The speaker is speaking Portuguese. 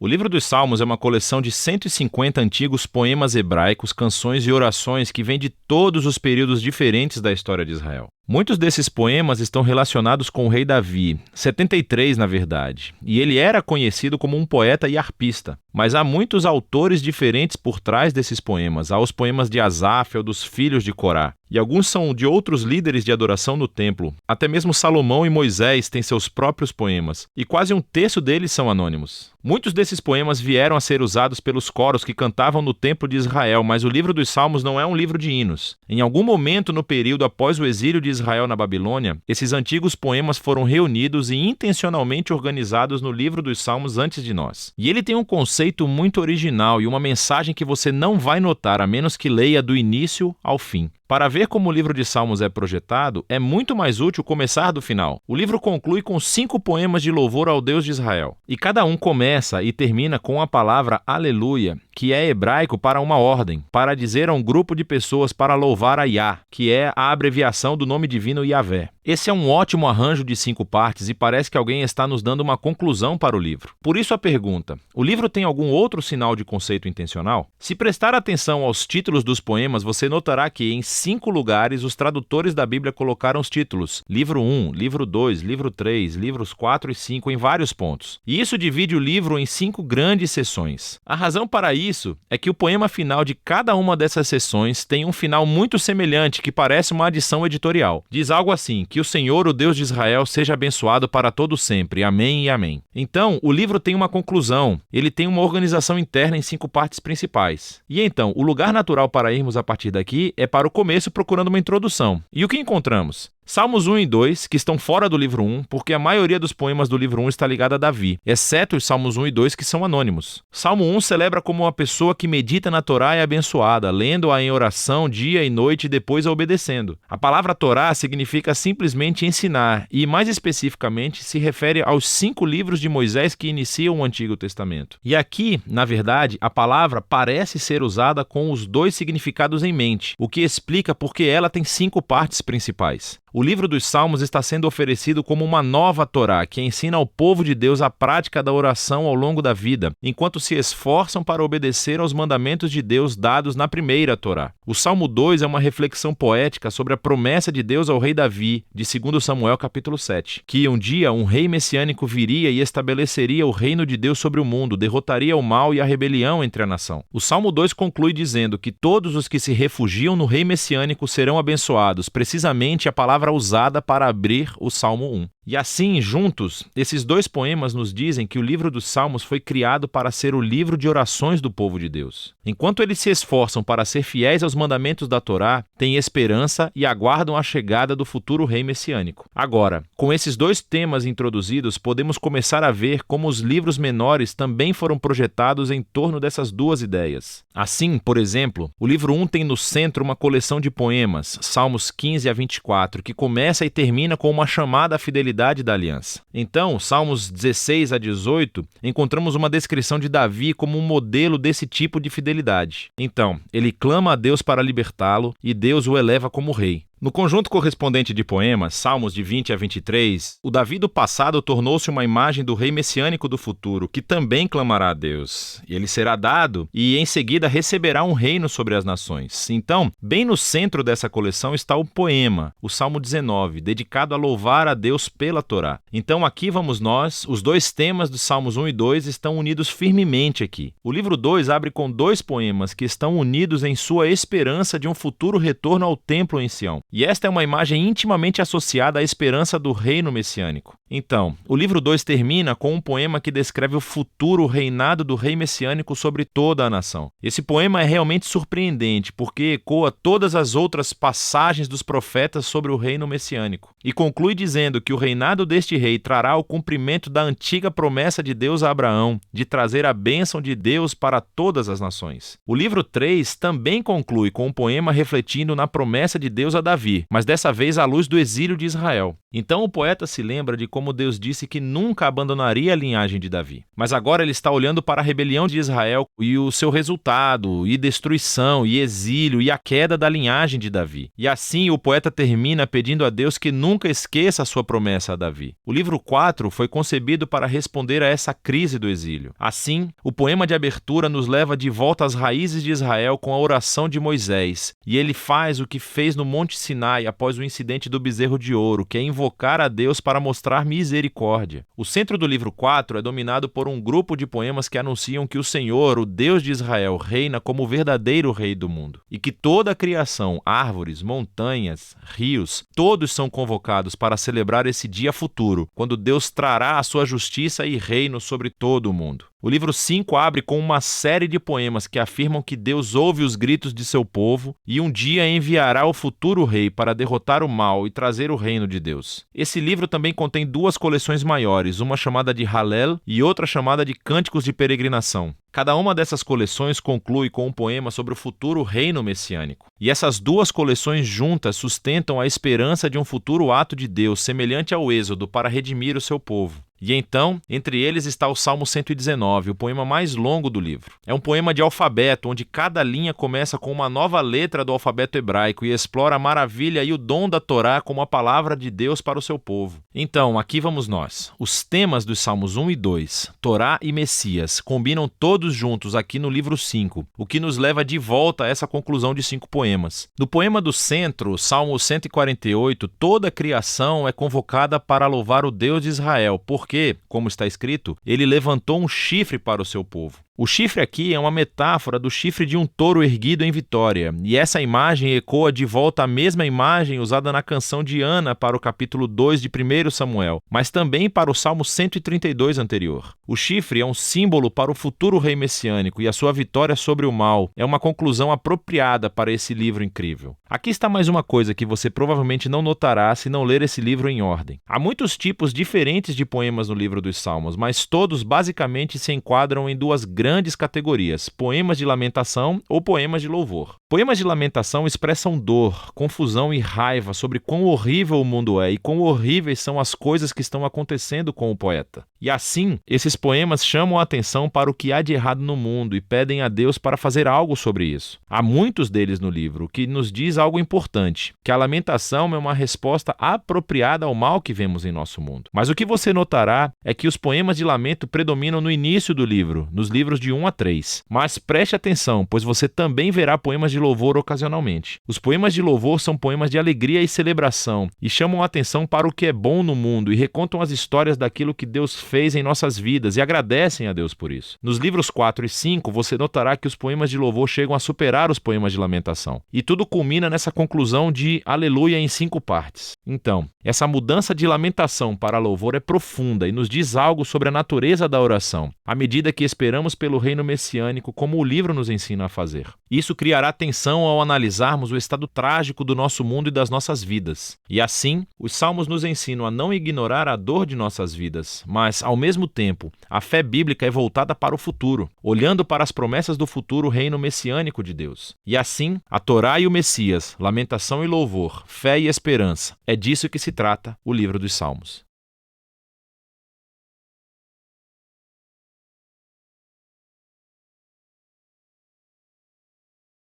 O livro dos Salmos é uma coleção de 150 antigos poemas hebraicos, canções e orações que vêm de todos os períodos diferentes da história de Israel. Muitos desses poemas estão relacionados com o rei Davi, 73 na verdade, e ele era conhecido como um poeta e arpista. Mas há muitos autores diferentes por trás desses poemas. Há os poemas de Asaf ou dos filhos de Corá, e alguns são de outros líderes de adoração no templo. Até mesmo Salomão e Moisés têm seus próprios poemas, e quase um terço deles são anônimos. Muitos desses poemas vieram a ser usados pelos coros que cantavam no templo de Israel, mas o livro dos Salmos não é um livro de hinos. Em algum momento no período após o exílio de Israel na Babilônia, esses antigos poemas foram reunidos e intencionalmente organizados no livro dos Salmos antes de nós. E ele tem um conceito muito original e uma mensagem que você não vai notar a menos que leia do início ao fim. Para ver como o livro de Salmos é projetado, é muito mais útil começar do final. O livro conclui com 5 poemas de louvor ao Deus de Israel. E cada um começa e termina com a palavra aleluia, que é hebraico para uma ordem, para dizer a um grupo de pessoas para louvar a Yah, que é a abreviação do nome divino Yahvé. Esse é um ótimo arranjo de 5 partes e parece que alguém está nos dando uma conclusão para o livro. Por isso a pergunta: o livro tem algum outro sinal de conceito intencional? Se prestar atenção aos títulos dos poemas, você notará que em 5 lugares os tradutores da Bíblia colocaram os títulos livro 1, livro 2, livro 3, livros 4 e 5 em vários pontos. E isso divide o livro em 5 grandes seções. A razão para isso é que o poema final de cada uma dessas seções tem um final muito semelhante que parece uma adição editorial. Diz algo assim: que o Senhor, o Deus de Israel, seja abençoado para todo sempre. Amém e amém. Então, o livro tem uma conclusão. Ele tem uma organização interna em 5 partes principais. E então, o lugar natural para irmos a partir daqui é para o começo procurando uma introdução. E o que encontramos? Salmos 1 e 2, que estão fora do livro 1, porque a maioria dos poemas do livro 1 está ligada a Davi, exceto os Salmos 1 e 2, que são anônimos. Salmo 1 celebra como uma pessoa que medita na Torá é abençoada, lendo-a em oração dia e noite e depois a obedecendo. A palavra Torá significa simplesmente ensinar, e mais especificamente se refere aos 5 livros de Moisés que iniciam o Antigo Testamento. E aqui, na verdade, a palavra parece ser usada com os 2 significados em mente, o que explica porque ela tem 5 partes principais. O livro dos Salmos está sendo oferecido como uma nova Torá, que ensina ao povo de Deus a prática da oração ao longo da vida, enquanto se esforçam para obedecer aos mandamentos de Deus dados na primeira Torá. O Salmo 2 é uma reflexão poética sobre a promessa de Deus ao rei Davi, de 2 Samuel capítulo 7, que um dia um rei messiânico viria e estabeleceria o reino de Deus sobre o mundo, derrotaria o mal e a rebelião entre a nação. O Salmo 2 conclui dizendo que todos os que se refugiam no rei messiânico serão abençoados, precisamente a palavra usada para abrir o Salmo 1. E assim, juntos, esses 2 poemas nos dizem que o livro dos Salmos foi criado para ser o livro de orações do povo de Deus. Enquanto eles se esforçam para ser fiéis aos mandamentos da Torá, têm esperança e aguardam a chegada do futuro rei messiânico. Agora, com esses 2 temas introduzidos, podemos começar a ver como os livros menores também foram projetados em torno dessas 2 ideias. Assim, por exemplo, o livro 1 tem no centro uma coleção de poemas, Salmos 15 a 24, que começa e termina com uma chamada à fidelidade da aliança. Então, Salmos 16 a 18, encontramos uma descrição de Davi como um modelo desse tipo de fidelidade. Então, ele clama a Deus para libertá-lo e Deus o eleva como rei. No conjunto correspondente de poemas, Salmos de 20 a 23, o Davi do passado tornou-se uma imagem do rei messiânico do futuro, que também clamará a Deus. Ele será dado e, em seguida, receberá um reino sobre as nações. Então, bem no centro dessa coleção está o poema, o Salmo 19, dedicado a louvar a Deus pela Torá. Então, aqui vamos nós, os 2 temas dos Salmos 1 e 2 estão unidos firmemente aqui. O livro 2 abre com 2 poemas que estão unidos em sua esperança de um futuro retorno ao templo em Sião. E esta é uma imagem intimamente associada à esperança do reino messiânico. Então, o livro 2 termina com um poema que descreve o futuro reinado do rei messiânico sobre toda a nação. Esse poema é realmente surpreendente, porque ecoa todas as outras passagens dos profetas sobre o reino messiânico. E conclui dizendo que o reinado deste rei trará o cumprimento da antiga promessa de Deus a Abraão, de trazer a bênção de Deus para todas as nações. O livro 3 também conclui com um poema refletindo na promessa de Deus a Davi, Davi, mas dessa vez à luz do exílio de Israel. Então o poeta se lembra de como Deus disse que nunca abandonaria a linhagem de Davi. Mas agora ele está olhando para a rebelião de Israel e o seu resultado, e destruição, e exílio, e a queda da linhagem de Davi. E assim o poeta termina pedindo a Deus que nunca esqueça a sua promessa a Davi. O livro 4 foi concebido para responder a essa crise do exílio. Assim, o poema de abertura nos leva de volta às raízes de Israel com a oração de Moisés, e ele faz o que fez no Monte Sinai após o incidente do bezerro de ouro, que é invocar a Deus para mostrar misericórdia. O centro do livro 4 é dominado por um grupo de poemas que anunciam que o Senhor, o Deus de Israel, reina como o verdadeiro rei do mundo, e que toda a criação, árvores, montanhas, rios, todos são convocados para celebrar esse dia futuro, quando Deus trará a sua justiça e reino sobre todo o mundo. O livro 5 abre com uma série de poemas que afirmam que Deus ouve os gritos de seu povo e um dia enviará o futuro rei para derrotar o mal e trazer o reino de Deus. Esse livro também contém duas coleções maiores, uma chamada de Hallel e outra chamada de Cânticos de Peregrinação. Cada uma dessas coleções conclui com um poema sobre o futuro reino messiânico. E essas duas coleções juntas sustentam a esperança de um futuro ato de Deus semelhante ao Êxodo para redimir o seu povo. E então, entre eles está o Salmo 119, o poema mais longo do livro. É um poema de alfabeto, onde cada linha começa com uma nova letra do alfabeto hebraico e explora a maravilha e o dom da Torá como a palavra de Deus para o seu povo. Então, aqui vamos nós. Os temas dos Salmos 1 e 2, Torá e Messias, combinam todos juntos aqui no livro 5, o que nos leva de volta a essa conclusão de 5 poemas. No poema do centro, Salmo 148, toda a criação é convocada para louvar o Deus de Israel, porque, como está escrito, ele levantou um chifre para o seu povo. O chifre aqui é uma metáfora do chifre de um touro erguido em vitória, e essa imagem ecoa de volta a mesma imagem usada na canção de Ana para o capítulo 2 de 1 Samuel, mas também para o Salmo 132 anterior. O chifre é um símbolo para o futuro rei messiânico e a sua vitória sobre o mal é uma conclusão apropriada para esse livro incrível. Aqui está mais uma coisa que você provavelmente não notará se não ler esse livro em ordem. Há muitos tipos diferentes de poemas no livro dos Salmos, mas todos basicamente se enquadram em duas grandes categorias: poemas de lamentação ou poemas de louvor. Poemas de lamentação expressam dor, confusão e raiva sobre quão horrível o mundo é e quão horríveis são as coisas que estão acontecendo com o poeta. E assim, esses poemas chamam a atenção para o que há de errado no mundo e pedem a Deus para fazer algo sobre isso. Há muitos deles no livro, o que nos diz algo importante, que a lamentação é uma resposta apropriada ao mal que vemos em nosso mundo. Mas o que você notará é que os poemas de lamento predominam no início do livro, nos livros de 1 a 3. Mas preste atenção, pois você também verá poemas de louvor ocasionalmente. Os poemas de louvor são poemas de alegria e celebração, e chamam a atenção para o que é bom no mundo e recontam as histórias daquilo que Deus fez em nossas vidas e agradecem a Deus por isso. Nos livros 4 e 5, você notará que os poemas de louvor chegam a superar os poemas de lamentação. E tudo culmina nessa conclusão de aleluia em 5 partes. Então, essa mudança de lamentação para louvor é profunda e nos diz algo sobre a natureza da oração, à medida que esperamos pelo reino messiânico, como o livro nos ensina a fazer. Isso criará tensão ao analisarmos o estado trágico do nosso mundo e das nossas vidas. E assim, os salmos nos ensinam a não ignorar a dor de nossas vidas, mas, ao mesmo tempo, a fé bíblica é voltada para o futuro, olhando para as promessas do futuro reino messiânico de Deus. E assim, a Torá e o Messias, lamentação e louvor, fé e esperança, é disso que se trata o livro dos Salmos.